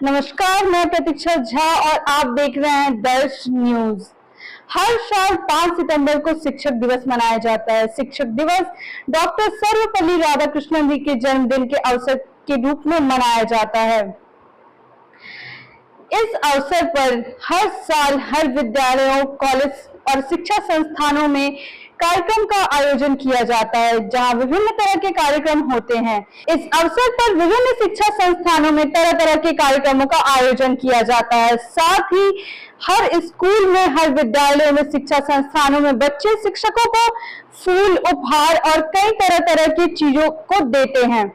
नमस्कार, मैं प्रतीक्षा झा और आप देख रहे हैं दर्श न्यूज। हर साल 5 सितंबर को शिक्षक दिवस मनाया जाता है। शिक्षक दिवस डॉक्टर सर्वपल्ली राधाकृष्णन जी के जन्मदिन के अवसर के रूप में मनाया जाता है। इस अवसर पर हर साल हर विद्यालयों, कॉलेज और शिक्षा संस्थानों में कार्यक्रम का आयोजन किया जाता है, जहां विभिन्न तरह के कार्यक्रम होते हैं। इस अवसर पर विभिन्न शिक्षा संस्थानों में तरह तरह के कार्यक्रमों का आयोजन किया जाता है। साथ ही हर स्कूल में, हर विद्यालयों में, शिक्षा संस्थानों में बच्चे शिक्षकों को फूल, उपहार और कई तरह तरह की चीजों को देते हैं।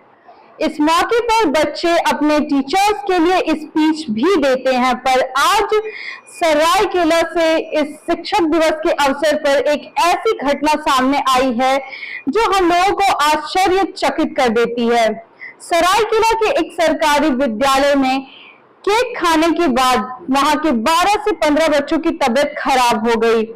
इस मौके पर बच्चे अपने टीचर्स के लिए स्पीच भी देते हैं। पर आज सरायकेला से इस शिक्षक दिवस के अवसर पर एक ऐसी घटना सामने आई है जो हम लोगों को आश्चर्यचकित कर देती है। सरायकेला के एक सरकारी विद्यालय में केक खाने के बाद वहां के 12 से 15 बच्चों की तबीयत खराब हो गई।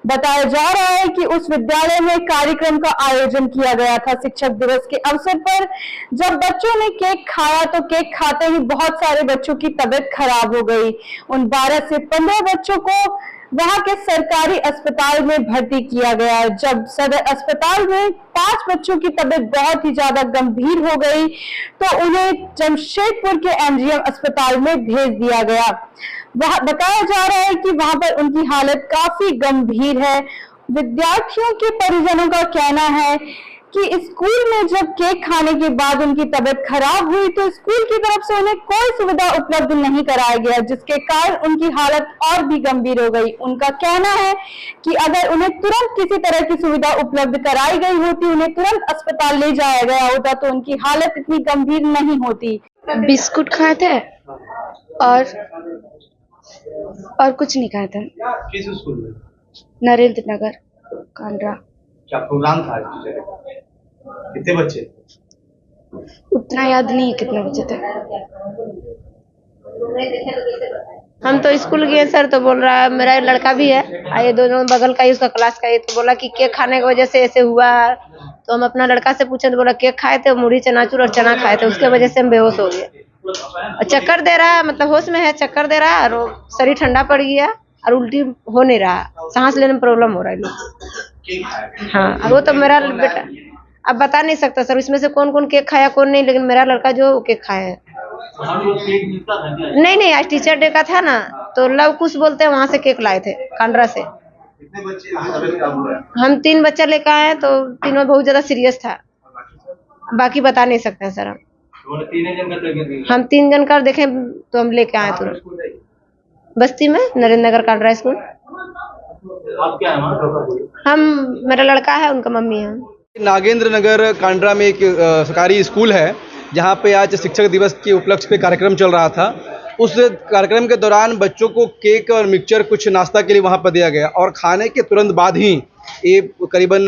बताया जा रहा है कि उस विद्यालय में कार्यक्रम का आयोजन किया गया था शिक्षक दिवस के अवसर पर। जब बच्चों ने केक खाया तो केक खाते ही बहुत सारे बच्चों की तबीयत खराब हो गई। उन 12 से 15 बच्चों को वहां के सरकारी अस्पताल में भर्ती किया गया। जब सदर अस्पताल में 5 बच्चों की तबीयत बहुत ही ज्यादा गंभीर हो गई तो उन्हें जमशेदपुर के एमजीएम अस्पताल में भेज दिया गया। वह बताया जा रहा है कि वहां पर उनकी हालत काफी गंभीर है। विद्यार्थियों के परिजनों का कहना है कि स्कूल में जब केक खाने के बाद उनकी तबीयत खराब हुई तो स्कूल की तरफ से उन्हें कोई सुविधा उपलब्ध नहीं कराया गया, जिसके कारण उनकी हालत और भी गंभीर हो गई। उनका कहना है कि अगर उन्हें तुरंत किसी तरह की सुविधा उपलब्ध कराई गई होती, उन्हें तुरंत अस्पताल ले जाया गया होता तो उनकी हालत इतनी गंभीर नहीं होती। बिस्कुट खाए थे और कुछ नहीं खाया था। किस स्कूल में? नरेंद्र नगर कांड्रा। क्या प्रोग्राम था आज टीचर का? कितने बच्चे? उतना याद नहीं है कितने बच्चे थे। हम तो स्कूल गए सर, तो बोल रहा है मेरा लड़का भी है, आए दोनों बगल का ही, उसका क्लास का ही, तो बोला कि केक खाने की वजह से ऐसे हुआ। तो हम अपना लड़का से पूछे तो बोला केक खाए थे, मुढ़ी चनाचूर और चना खाए थे, उसके वजह से हम बेहोश हो गए। और चक्कर दे रहा है, मतलब होश में है, चक्कर दे रहा है और शरीर ठंडा पड़ गया और उल्टी हो नहीं रहा, सांस लेने में प्रॉब्लम हो रहा है लोग। हाँ, और वो तो मेरा बेटा अब बता नहीं सकता सर इसमें से कौन कौन केक खाया कौन नहीं, लेकिन मेरा लड़का जो केक खाया है। नहीं, आज टीचर डे का था ना, तो लव कुछ बोलते हैं, वहां से केक लाए थे कांड्रा से। हम 3 बच्चा लेकर आए तो तीनों बहुत ज्यादा सीरियस था, बाकी बता नहीं सकते हैं सर। हम 3 जन कर देखें तो हम लेके आए तुरंत बस्ती में, नरेंद्र नगर कांड्रा स्कूल। आप क्या है? हम, मेरा लड़का है, उनका मम्मी है। नागेंद्र नगर कांड्रा में एक सरकारी स्कूल है जहां पे आज शिक्षक दिवस के उपलक्ष्य पे कार्यक्रम चल रहा था। उस कार्यक्रम के दौरान बच्चों को केक और मिक्सचर कुछ नाश्ता के लिए वहां पर दिया गया और खाने के तुरंत बाद ही ये करीबन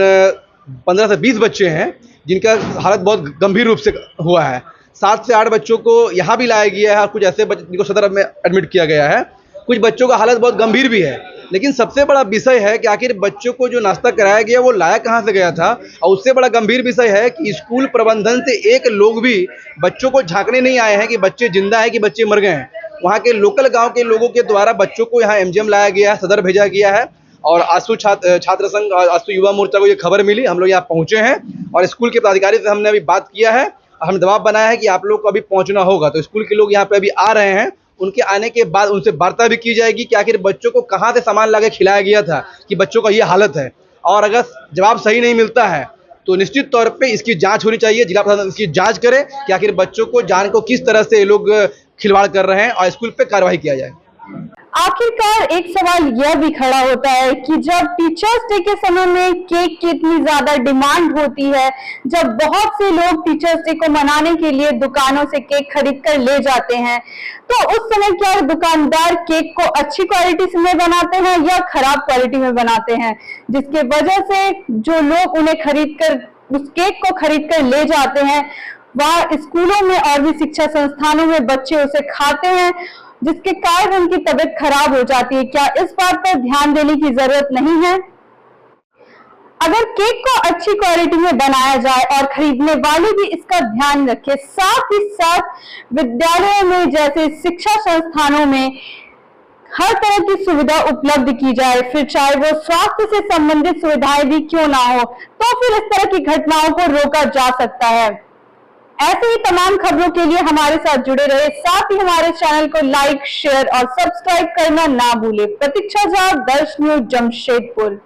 15 से 20 बच्चे हैं जिनका हालत बहुत गंभीर रूप से हुआ है। 7 से 8 बच्चों को यहाँ भी लाया गया है और कुछ ऐसे बच्चे जिनको सदर में एडमिट किया गया है। कुछ बच्चों का हालत बहुत गंभीर भी है, लेकिन सबसे बड़ा विषय है कि आखिर बच्चों को जो नाश्ता कराया गया वो लाया कहाँ से गया था। और उससे बड़ा गंभीर विषय है कि स्कूल प्रबंधन से एक लोग भी बच्चों को झांकने नहीं आए हैं कि बच्चे जिंदा है कि बच्चे मर गए हैं। वहाँ के लोकल गांव के लोगों के द्वारा बच्चों को यहाँ एमजीएम लाया गया है, सदर भेजा गया है। और आंसू छात्र संघ, आंसू युवा मोर्चा को ये खबर मिली, हम लोग यहाँ पहुँचे हैं और स्कूल के पदाधिकारी से हमने अभी बात किया है। हम दबाव बनाया है कि आप लोग को अभी पहुँचना होगा, तो स्कूल के लोग यहाँ पे अभी आ रहे हैं। उनके आने के बाद उनसे वार्ता भी की जाएगी कि आखिर बच्चों को कहाँ से सामान लाके खिलाया गया था कि बच्चों का ये हालत है। और अगर जवाब सही नहीं मिलता है तो निश्चित तौर पे इसकी जांच होनी चाहिए, जिला प्रशासन इसकी जांच करे कि आखिर बच्चों को जान को किस तरह से ये लोग खिलवाड़ कर रहे हैं और स्कूल पे कार्रवाई किया जाए। आखिरकार एक सवाल यह भी खड़ा होता है कि जब टीचर्स डे के समय में केक की इतनी ज्यादा डिमांड होती है, जब बहुत से लोग टीचर्स डे को मनाने के लिए दुकानों से केक खरीद कर ले जाते हैं, तो उस समय क्या दुकानदार केक को अच्छी क्वालिटी में बनाते हैं या खराब क्वालिटी में बनाते हैं, जिसके वजह से जो लोग उन्हें खरीदकर, उस केक को खरीद कर ले जाते हैं, वह स्कूलों में और भी शिक्षा संस्थानों में बच्चे उसे खाते हैं, जिसके कारण उनकी तबीयत खराब हो जाती है। क्या इस बात पर ध्यान देने की जरूरत नहीं है? अगर केक को अच्छी क्वालिटी में बनाया जाए और खरीदने वाले भी इसका ध्यान रखें, साथ ही साथ विद्यालयों में जैसे शिक्षा संस्थानों में हर तरह की सुविधा उपलब्ध की जाए, फिर चाहे वो स्वास्थ्य से संबंधित सुविधाएं भी क्यों ना हो, तो फिर इस तरह की घटनाओं को रोका जा सकता है। ऐसे ही तमाम खबरों के लिए हमारे साथ जुड़े रहे, साथ ही हमारे चैनल को लाइक, शेयर और सब्सक्राइब करना ना भूले। प्रतीक्षा झा, दर्श न्यूज, जमशेदपुर।